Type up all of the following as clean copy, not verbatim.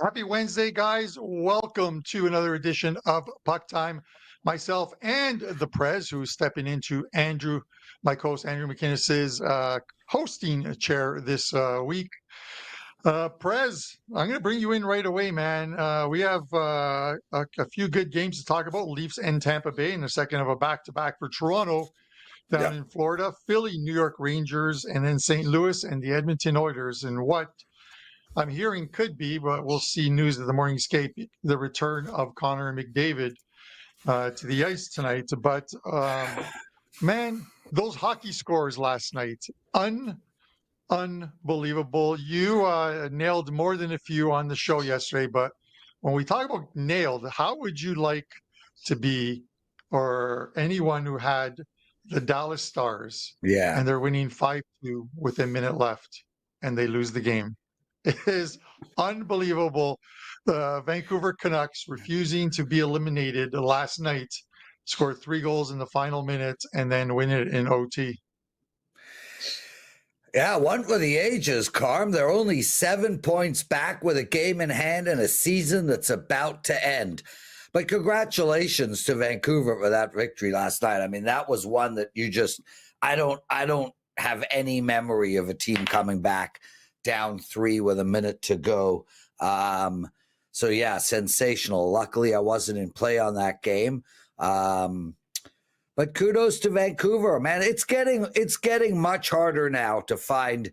Happy Wednesday, guys. Welcome to another edition of Puck Time. Myself and the Prez, who's stepping into Andrew, my co-host Andrew McInnes's hosting chair this week. Prez, I'm going to bring you in right away, man. We have a few good games to talk about. Leafs and Tampa Bay in the second of a back-to-back for Toronto down in Florida, Philly, New York Rangers, and then St. Louis and the Edmonton Oilers. And what I'm hearing could be, but we'll see news of the morning escape, the return of Connor McDavid to the ice tonight. But man, those hockey scores last night, unbelievable. You nailed more than a few on the show yesterday, but when we talk about nailed, how would you like to be, or anyone who had the Dallas Stars and they're winning 5-2 with a minute left and they lose the game? It is unbelievable. The Vancouver Canucks refusing to be eliminated last night, scored 3 goals in the final minute and then win it in OT. Yeah, one for the ages, Carm. They're only 7 points back with a game in hand and a season that's about to end. But congratulations to Vancouver for that victory last night. I mean, that was one that I don't have any memory of a team coming back down 3 with a minute to go. So yeah, sensational. Luckily, I wasn't in play on that game. But kudos to Vancouver, man. It's getting much harder now to find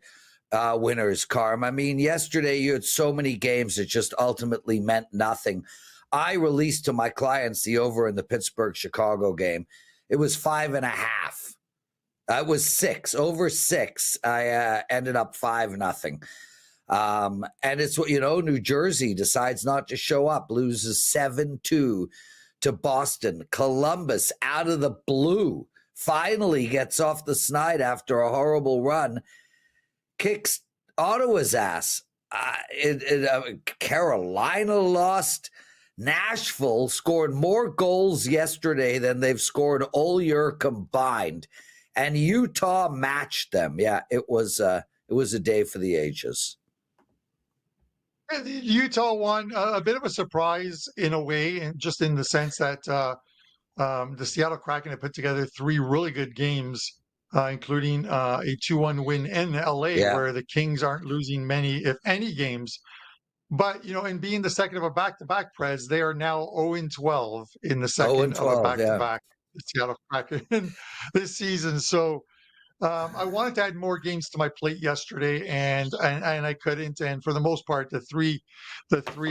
winners, Carm. I mean, yesterday you had so many games that just ultimately meant nothing. I released to my clients the over in the Pittsburgh-Chicago game. It was 5.5. It was 6, over 6. I ended up 5-0. And it's what, New Jersey decides not to show up, loses 7-2 to Boston. Columbus, out of the blue, finally gets off the snide after a horrible run, kicks Ottawa's ass. Carolina lost. Nashville scored more goals yesterday than they've scored all year combined, and Utah matched them. Yeah, it was a day for the ages. Utah won, a bit of a surprise in a way, and just in the sense that the Seattle Kraken had put together 3 really good games, including a 2-1 win in LA, where the Kings aren't losing many, if any, games. But, in being the second of a back-to-back, Prez, they are now 0-12 in the second of a back-to-back, the Seattle Kraken this season. So I wanted to add more games to my plate yesterday, and I couldn't. And for the most part, the three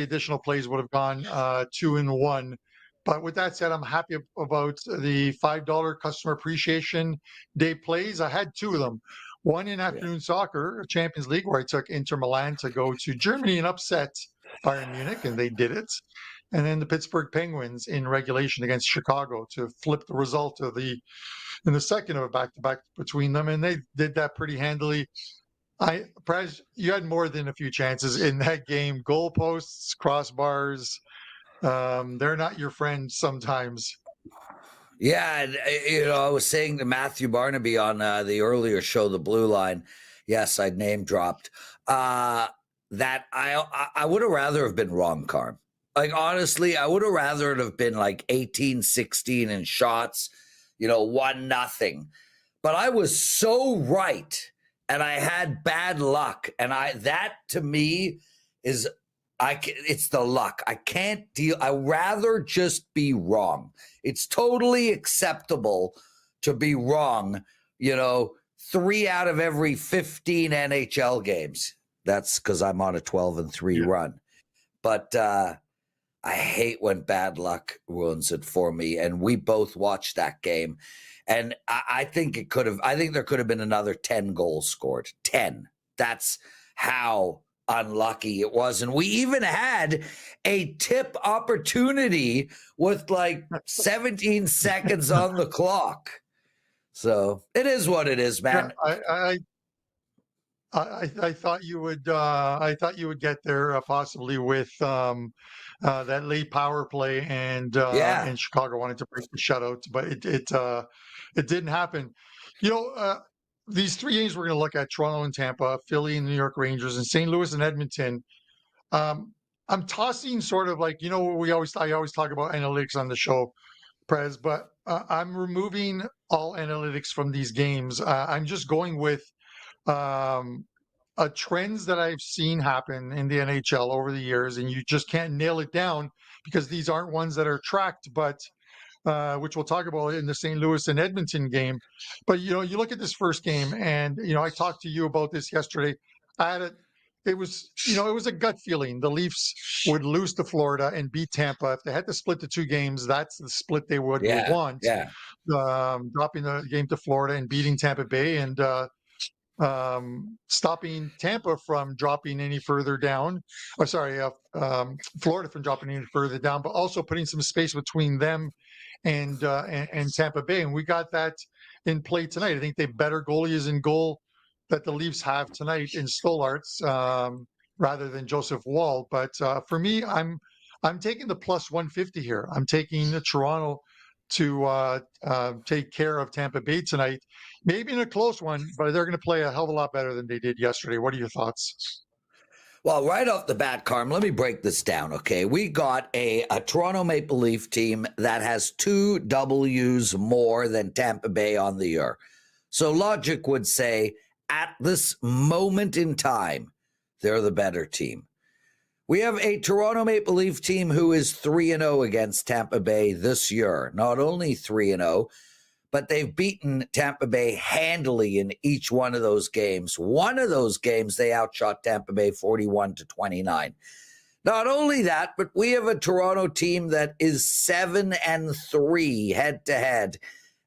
additional plays would have gone 2-1. But with that said, I'm happy about the $5 customer appreciation day plays. I had 2 of them. One in afternoon soccer, Champions League, where I took Inter Milan to go to Germany and upset Bayern Munich, and they did it. And then the Pittsburgh Penguins in regulation against Chicago to flip the result in the second of a back-to-back between them, and they did that pretty handily. Prez, you had more than a few chances in that game. Goalposts, crossbars, they're not your friends sometimes. Yeah, I was saying to Matthew Barnaby on the earlier show, The Blue Line, yes, I'd name dropped, that I would have rather have been wrong, Carm. Like, honestly, I would have rather it have been like 18-16 in shots, 1-0. But I was so right, and I had bad luck. And that to me is, it's the luck. I can't deal. I'd rather just be wrong. It's totally acceptable to be wrong, 3 out of every 15 NHL games. That's because I'm on a 12-3 run. But I hate when bad luck ruins it for me. And we both watched that game. And I think there could have been another 10 goals scored. 10. That's how unlucky it was. And we even had a tip opportunity with like 17 seconds on the clock. So it is what it is, man. Yeah, I thought you would get there possibly with that late power play, and Chicago wanted to break the shutout, but it didn't happen. These 3 games we're going to look at: Toronto and Tampa, Philly and New York Rangers, and St. Louis and Edmonton. I'm tossing sort of like, I always talk about analytics on the show, Prez, but I'm removing all analytics from these games. I'm just going with um, trends that I've seen happen in the NHL over the years, and you just can't nail it down because these aren't ones that are tracked, but which we'll talk about in the St. Louis and Edmonton game. But you look at this first game, and I talked to you about this yesterday. I had it was it was a gut feeling. The Leafs would lose to Florida and beat Tampa. If they had to split the two games, that's the split they would Yeah, want. yeah. Dropping the game to Florida and beating Tampa Bay, and stopping Tampa from dropping any further down. Or sorry, Florida from dropping any further down, but also putting some space between them and Tampa Bay. And we got that in play tonight. I think the better goalie is in goal that the Leafs have tonight in Stolarz rather than Joseph Wall. But for me, I'm taking the plus 150 here. I'm taking the Toronto to take care of Tampa Bay tonight. Maybe in a close one, but they're going to play a hell of a lot better than they did yesterday. What are your thoughts? Well, right off the bat, Carm, let me break this down, okay? We got a Toronto Maple Leaf team that has 2 W's more than Tampa Bay on the year. So logic would say, at this moment in time, they're the better team. We have a Toronto Maple Leaf team who is 3-0 against Tampa Bay this year. Not only 3-0, but they've beaten Tampa Bay handily in each one of those games. One of those games, they outshot Tampa Bay 41-29. Not only that, but we have a Toronto team that is 7-3 head-to-head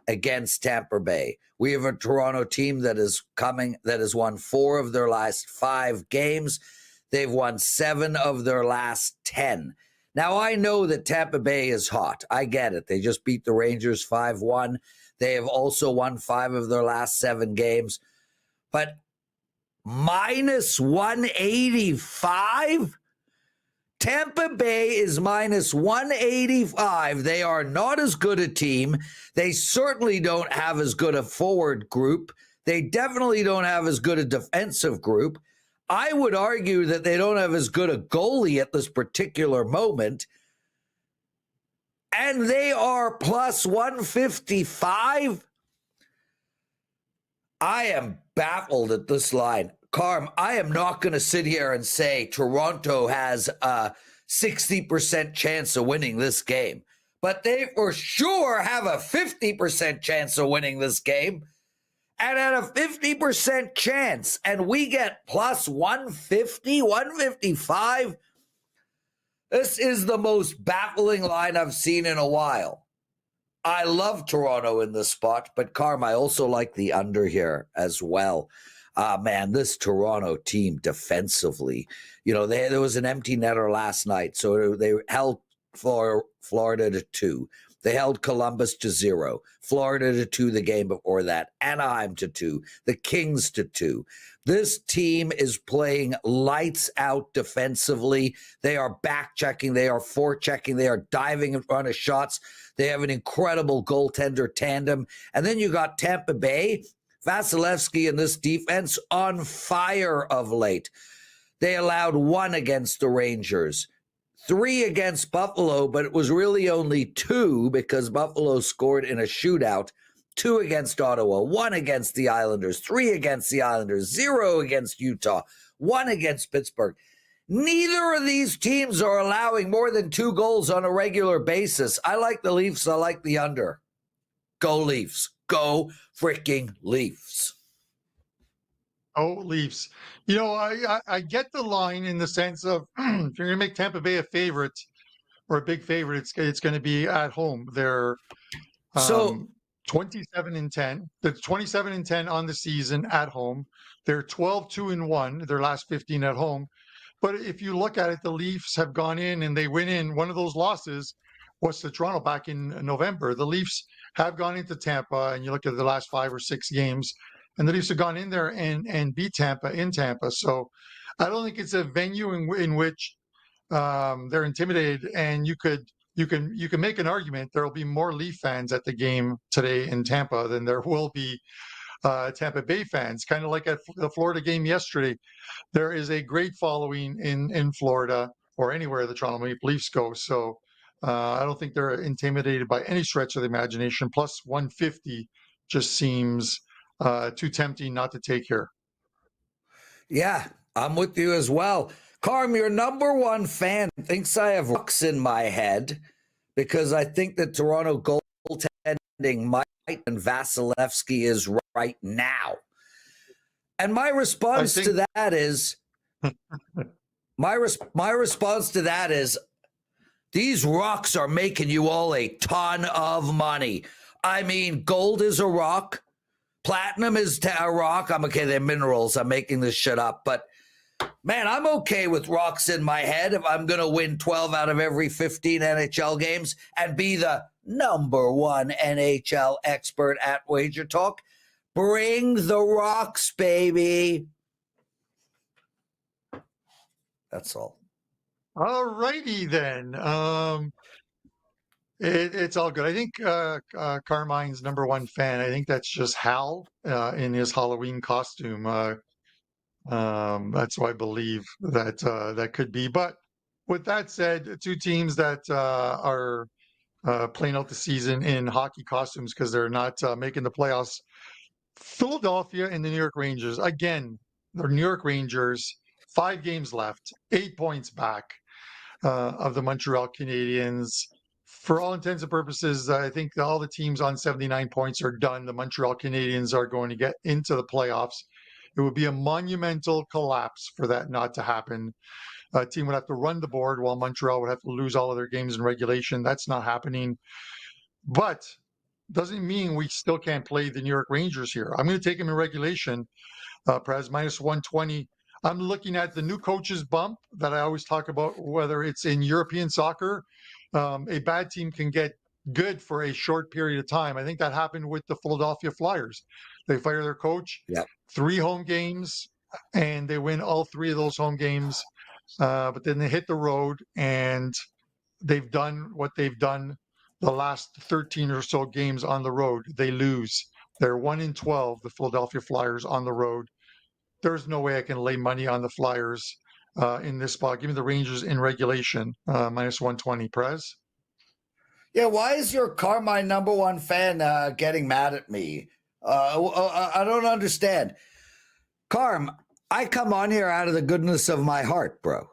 against Tampa Bay. We have a Toronto team that has won 4 of their last 5 games. They've won 7 of their last 10. Now, I know that Tampa Bay is hot. I get it. They just beat the Rangers 5-1. They have also won 5 of their last 7 games. But minus 185? Tampa Bay is minus 185. They are not as good a team. They certainly don't have as good a forward group. They definitely don't have as good a defensive group. I would argue that they don't have as good a goalie at this particular moment. And they are plus 155. I am baffled at this line. Carm, I am not going to sit here and say Toronto has a 60% chance of winning this game. But they for sure have a 50% chance of winning this game. And at a 50% chance, and we get plus 150, 155, this is the most baffling line I've seen in a while. I love Toronto in this spot, but Carm, I also like the under here as well. Man, this Toronto team defensively, there was an empty netter last night, so they held Florida to 2. They held Columbus to 0, Florida to 2 the game before that, Anaheim to 2, the Kings to 2. This team is playing lights out defensively. They are back checking. They are forechecking. They are diving in front of shots. They have an incredible goaltender tandem. And then you got Tampa Bay, Vasilevsky and this defense on fire of late. They allowed 1 against the Rangers, 3 against Buffalo, but it was really only 2 because Buffalo scored in a shootout. 2 against Ottawa, 1 against the Islanders, 3 against the Islanders, 0 against Utah, 1 against Pittsburgh. Neither of these teams are allowing more than 2 goals on a regular basis. I like the Leafs. I like the under. Go Leafs. Go freaking Leafs. Oh, Leafs. I get the line in the sense of if you're going to make Tampa Bay a favorite or a big favorite, it's going to be at home. They're So 27-10. They're 27-10 on the season at home. They're 12-2-1, their last 15 at home. But if you look at it, the Leafs have gone in and they win in one of those losses was to Toronto back in November. The Leafs have gone into Tampa, and you look at the last 5 or 6 games, and the Leafs have gone in there and beat Tampa in Tampa. So I don't think it's a venue in which they're intimidated, and you can make an argument there will be more Leaf fans at the game today in Tampa than there will be Tampa Bay fans. Kind of like at the Florida game yesterday, there is a great following in Florida or anywhere the Toronto Maple Leafs go. So I don't think they're intimidated by any stretch of the imagination. Plus 150 just seems too tempting not to take here. Yeah, I'm with you as well. Carm, your number one fan thinks I have rocks in my head because I think that Toronto goaltending might and Vasilevsky is right now. And my response to that is my response to that is these rocks are making you all a ton of money. I mean, gold is a rock. Platinum is a rock. I'm okay. They're minerals. I'm making this shit up. But, man, I'm okay with rocks in my head if I'm going to win 12 out of every 15 NHL games and be the number one NHL expert at WagerTalk. Bring the rocks, baby. That's all. All righty then. It's all good. I think Carmine's number one fan. I think that's just Hal in his Halloween costume. That's what I believe that that could be. But with that said, two teams that are playing out the season in hockey costumes because they're not making the playoffs. Philadelphia and the New York Rangers. Again, the New York Rangers, 5 games left, 8 points back of the Montreal Canadiens. For all intents and purposes, I think all the teams on 79 points are done. The Montreal Canadiens are going to get into the playoffs. It would be a monumental collapse for that not to happen. A team would have to run the board while Montreal would have to lose all of their games in regulation. That's not happening. But doesn't mean we still can't play the New York Rangers here. I'm going to take them in regulation, Prez, minus 120. I'm looking at the new coach's bump that I always talk about, whether it's in European soccer. A bad team can get good for a short period of time. I think that happened with the Philadelphia Flyers. They fire their coach, 3 home games, and they win all 3 of those home games. But then they hit the road, and they've done what they've done the last 13 or so games on the road. They lose. They're 1-12, the Philadelphia Flyers on the road. There's no way I can lay money on the Flyers in this spot. Give me the Rangers in regulation, minus 120. Prez? Yeah, why is your Carmine number one fan getting mad at me? I don't understand. Carm, I come on here out of the goodness of my heart, bro.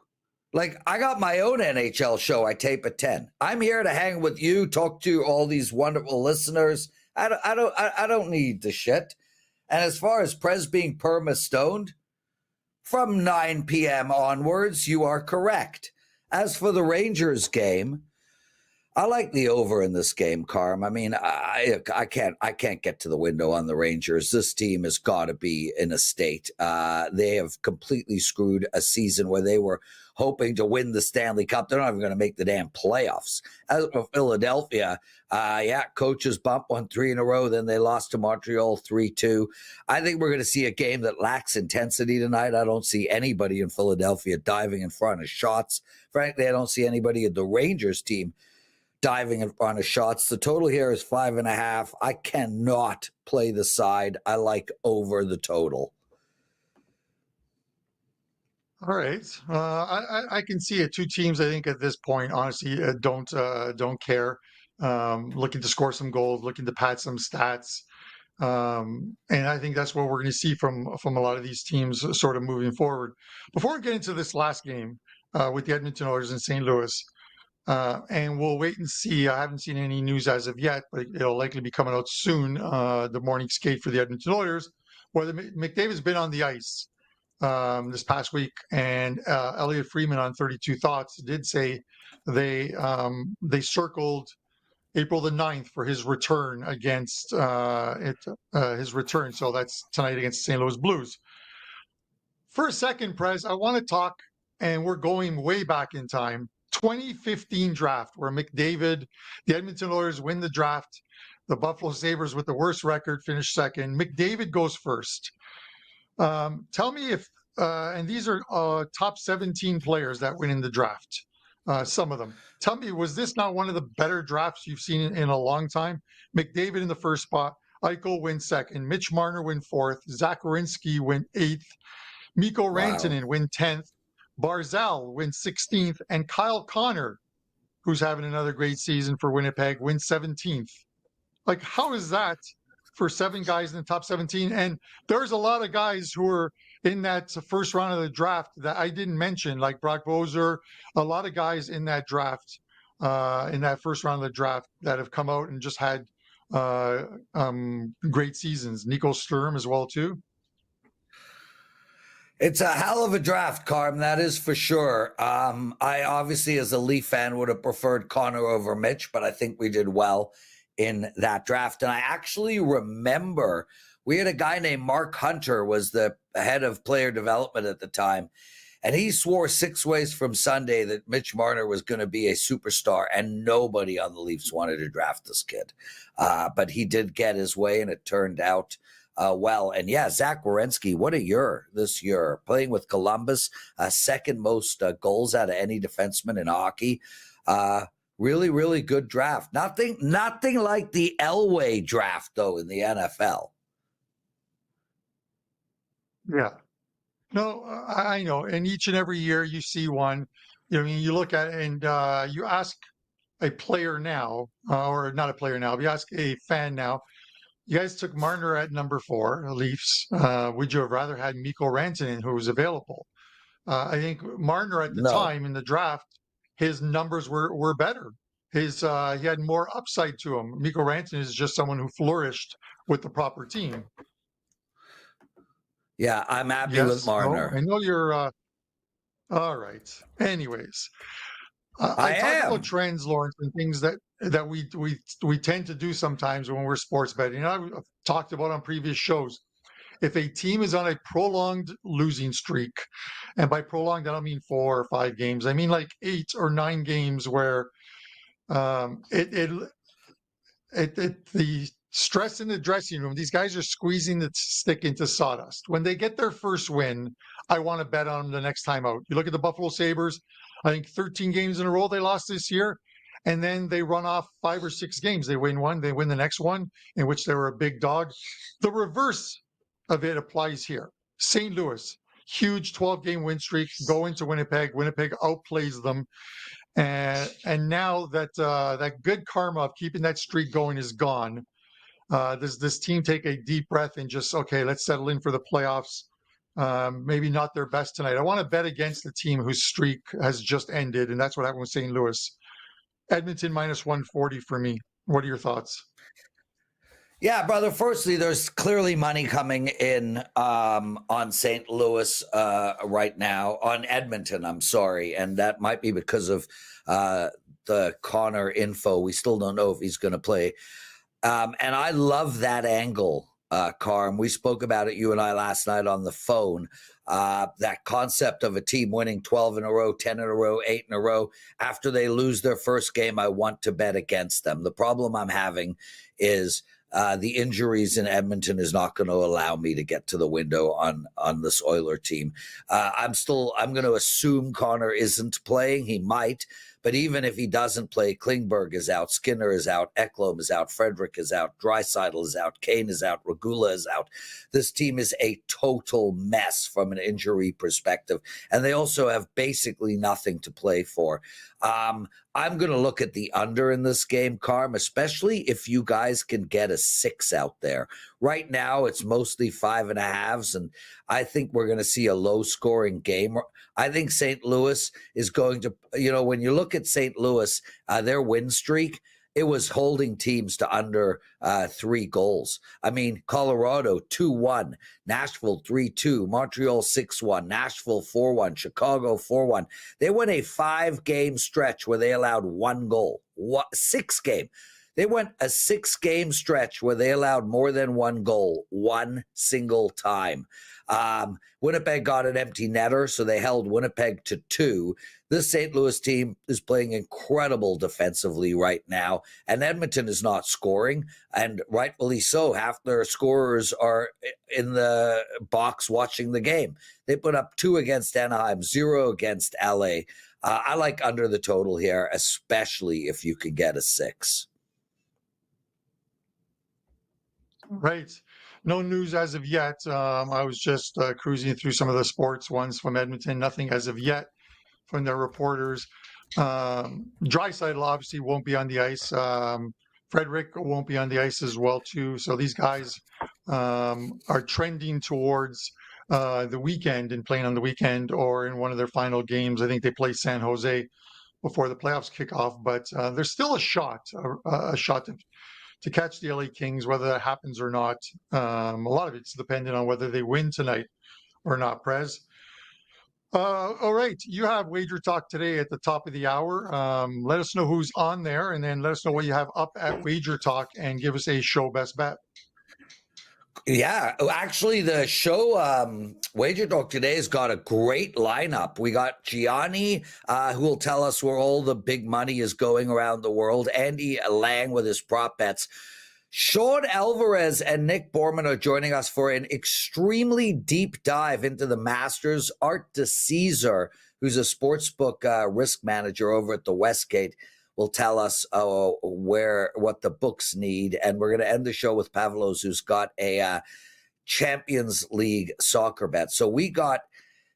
Like, I got my own NHL show I tape at 10. I'm here to hang with you, talk to all these wonderful listeners. I don't need the shit. And as far as Prez being perma-stoned, from 9 p.m. onwards, you are correct. As for the Rangers game, I like the over in this game, Carm. I mean, I can't get to the window on the Rangers. This team has got to be in a state. They have completely screwed a season where they were hoping to win the Stanley Cup. They're not even going to make the damn playoffs. As for Philadelphia, coaches bump, won 3 in a row. Then they lost to Montreal 3-2. I think we're going to see a game that lacks intensity tonight. I don't see anybody in Philadelphia diving in front of shots. Frankly, I don't see anybody in the Rangers team diving in front of shots. The total here is 5.5. I cannot play the side. I like over the total. All right. I can see it. 2 teams, I think, at this point, honestly, don't care. Looking to score some goals, looking to pad some stats. And I think that's what we're going to see from a lot of these teams sort of moving forward. Before we get into this last game with the Edmonton Oilers in St. Louis, and we'll wait and see. I haven't seen any news as of yet, but it'll likely be coming out soon, the morning skate for the Edmonton Oilers, where McDavid's been on the ice this past week, and Elliot Friedman on 32 Thoughts did say they circled April the 9th for his return against his return. So that's tonight against the St. Louis Blues. For a second, Prez, I want to talk, and we're going way back in time, 2015 draft, where McDavid, the Edmonton Oilers win the draft. The Buffalo Sabres, with the worst record, finish second. McDavid goes first. Tell me if, and these are top 17 players that win in the draft, some of them. Tell me, was this not one of the better drafts you've seen in a long time? McDavid in the first spot, Eichel win second, Mitch Marner win fourth, Zach Werenski win eighth, Mikko Rantanen win 10th, Barzal wins 16th, and Kyle Connor, who's having another great season for Winnipeg, wins 17th. Like, how is that for 7 guys in the top 17? And there's a lot of guys who are in that first round of the draft that I didn't mention, like Brock Boser, a lot of guys in that draft, in that first round of the draft that have come out and just had great seasons. Nico Sturm as well, too. It's a hell of a draft, Carm. That is for sure. I obviously, as a Leaf fan, would have preferred Connor over Mitch, but I think we did well in that draft. And I actually remember we had a guy named Mark Hunter, was the head of player development at the time, and he swore 6 ways from Sunday that Mitch Marner was going to be a superstar, and nobody on the Leafs wanted to draft this kid. But he did get his way, and it turned out well. And yeah, Zach Werenski, what a year this year. Playing with Columbus, second most goals out of any defenseman in hockey. Really, really good draft. Nothing like the Elway draft, though, in the NFL. Yeah. No, I know. And each and every year you see one. I mean, you look at it and you ask a player now, or not a player now, but you ask a fan now. You guys took Marner at number 4, Leafs. Would you have rather had Mikko Rantanen, who was available? I think Marner at the time in the draft, his numbers were better. He had more upside to him. Mikko Rantanen is just someone who flourished with the proper team. Yeah, I'm happy with Marner. No, I know you're. All right. Anyways, I talk about trends, Lawrence, and things that we tend to do sometimes when we're sports betting. I've talked about on previous shows. If a team is on a prolonged losing streak, and by prolonged, I don't mean 4 or 5 games. I mean like 8 or 9 games where the stress in the dressing room, these guys are squeezing the stick into sawdust. When they get their first win, I want to bet on them the next time out. You look at the Buffalo Sabres, I think 13 games in a row they lost this year, and then they run off 5 or 6 games. They win one, they win the next one, in which they were a big dog. The reverse of it applies here. St. Louis, huge 12-game win streak, go into Winnipeg. Winnipeg outplays them. And now that that good karma of keeping that streak going is gone. Does this team take a deep breath and just, okay, let's settle in for the playoffs? Maybe not their best tonight. I want to bet against the team whose streak has just ended, and that's what happened with St. Louis. Edmonton minus 140 for me. What are your thoughts? Yeah, brother. Firstly, there's clearly money coming in on St. Louis right now, on Edmonton, I'm sorry. And that might be because of the Connor info. We still don't know if he's going to play. And I love that angle, Carm. We spoke about it, you and I, last night on the phone. That concept of a team winning 12 in a row, 10 in a row, 8 in a row. After they lose their first game, I want to bet against them. The problem I'm having is the injuries in Edmonton is not going to allow me to get to the window on this Oiler team. I'm going to assume Connor isn't playing. He might. But even if he doesn't play, Klingberg is out, Skinner is out, Ekholm is out, Frederick is out, Draisaitl is out, Kane is out, Regula is out. This team is a total mess from an injury perspective. And they also have basically nothing to play for. I'm going to look at the under in this game, Carm, especially if you guys can get a 6 out there. Right now, it's mostly 5.5s, and I think we're going to see a low-scoring game. I think St. Louis is going to, when you look at St. Louis, their win streak, it was holding teams to under 3 goals. I mean, Colorado 2-1, Nashville 3-2, Montreal 6-1, Nashville 4-1, Chicago 4-1. They went a 5-game stretch where they allowed 1 goal. 6 game. They went a 6-game stretch where they allowed more than 1 goal one single time. Winnipeg got an empty netter, so they held Winnipeg to 2. This St. Louis team is playing incredible defensively right now, and Edmonton is not scoring, and rightfully so. Half their scorers are in the box watching the game. They put up 2 against Anaheim, 0 against LA. I like under the total here, especially if you can get a 6. Right. No news as of yet. I was just cruising through some of the sports ones from Edmonton. Nothing as of yet from their reporters. Draisaitl obviously won't be on the ice. Frederick won't be on the ice as well too. So these guys are trending towards the weekend and playing on the weekend or in one of their final games. I think they play San Jose before the playoffs kick off, but there's still a shot to catch the LA Kings, whether that happens or not. A lot of it's dependent on whether they win tonight or not, Prez. All right, you have Wager Talk today at the top of the hour. Let us know who's on there, and then let us know what you have up at Wager Talk, and give us a show best bet. Yeah, actually, the show WagerTalk today has got a great lineup. We got Gianni, who will tell us where all the big money is going around the world. Andy Lang with his prop bets. Sean Alvarez and Nick Borman are joining us for an extremely deep dive into the Masters. Art DeCesar, who's a sportsbook risk manager over at the Westgate, will tell us what the books need. And we're going to end the show with Pavlos, who's got a Champions League soccer bet. So we got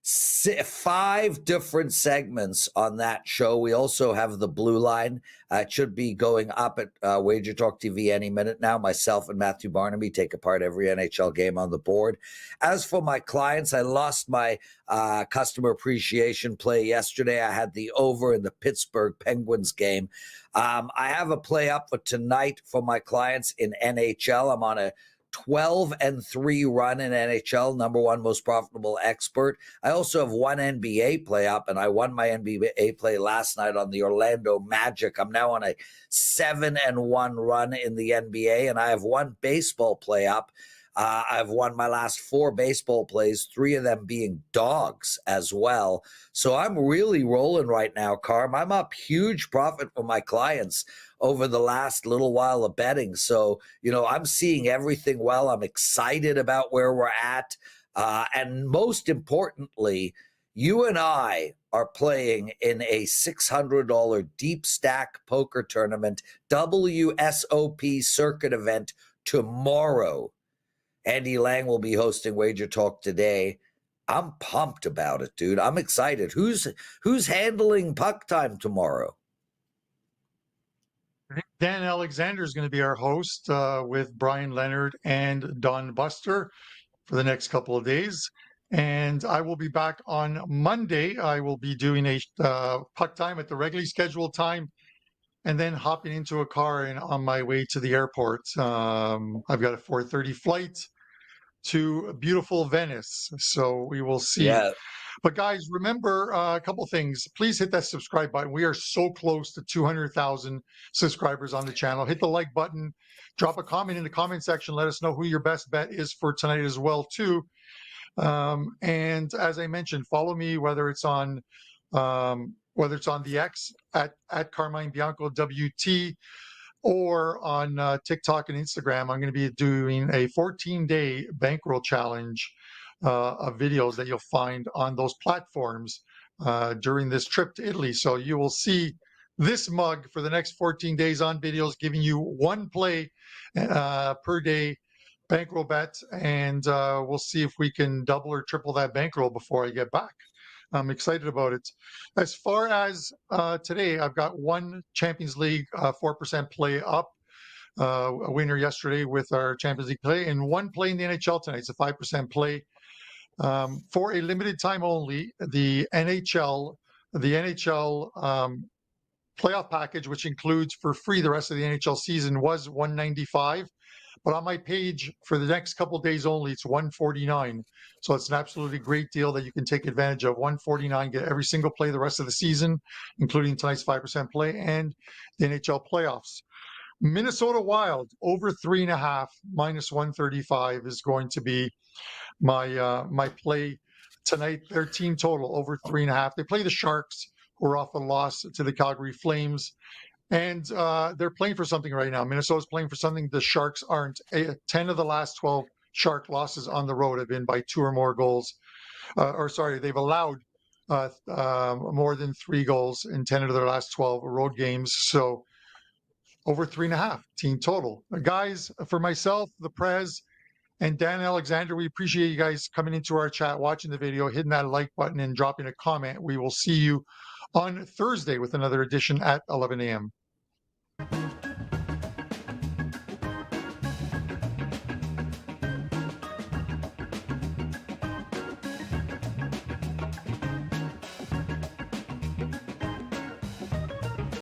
5 different segments on that show. We also have the Blue Line. It should be going up at Wager Talk TV any minute now. Myself and Matthew Barnaby take apart every NHL game on the board. As for my clients, I lost my customer appreciation play yesterday. I had the over in the Pittsburgh Penguins game. I have a play up for tonight for my clients in NHL. I'm on a 12-3 run in NHL, number one most profitable expert. I also have one NBA play up, and I won my NBA play last night on the Orlando Magic. I'm now on a 7-1 run in the NBA, and I have one baseball play up. I've won my last 4 baseball plays, 3 of them being dogs as well. So I'm really rolling right now, Carm. I'm up huge profit for my clients over the last little while of betting. So, I'm seeing everything well. I'm excited about where we're at. And most importantly, you and I are playing in a $600 deep stack poker tournament, WSOP circuit event tomorrow. Andy Lang will be hosting Wager Talk today. I'm pumped about it, dude. I'm excited. Who's handling PuckTime tomorrow? Dan Alexander is going to be our host with Brian Leonard and Don Buster for the next couple of days. And I will be back on Monday. I will be doing a PuckTime at the regularly scheduled time, and then hopping into a car and on my way to the airport. I've got a 4:30 flight to beautiful Venice. So we will see. Yeah. But guys, remember a couple things. Please hit that subscribe button. We are so close to 200,000 subscribers on the channel. Hit the like button. Drop a comment in the comment section. Let us know who your best bet is for tonight as well, too. And as I mentioned, follow me, whether it's on the X at Carmine Bianco WT, or on TikTok and Instagram. I'm going to be doing a 14-day bankroll challenge of videos that you'll find on those platforms during this trip to Italy. So you will see this mug for the next 14 days on videos, giving you one play per day bankroll bet, and we'll see if we can double or triple that bankroll before I get back. I'm excited about it. As far as today, I've got one Champions League 4% play up, a winner yesterday with our Champions League play, and one play in the NHL tonight. It's a 5% play. For a limited time only, the NHL playoff package, which includes for free the rest of the NHL season, was $195. But on my page for the next couple of days only, it's $149. So it's an absolutely great deal that you can take advantage of. $149, get every single play the rest of the season, including tonight's 5% play and the NHL playoffs. Minnesota Wild over 3.5 minus 135 is going to be my play tonight. Their team total over 3.5. They play the Sharks, who are off a loss to the Calgary Flames. And they're playing for something right now. Minnesota's playing for something the Sharks aren't. 10 of the last 12 Shark losses on the road have been by 2 or more goals. They've allowed more than 3 goals in 10 of their last 12 road games. So over 3.5 team total. Guys, for myself, the Prez, And Dan Alexander, we appreciate you guys coming into our chat, watching the video, hitting that like button, and dropping a comment. We will see you on Thursday with another edition at 11 a.m.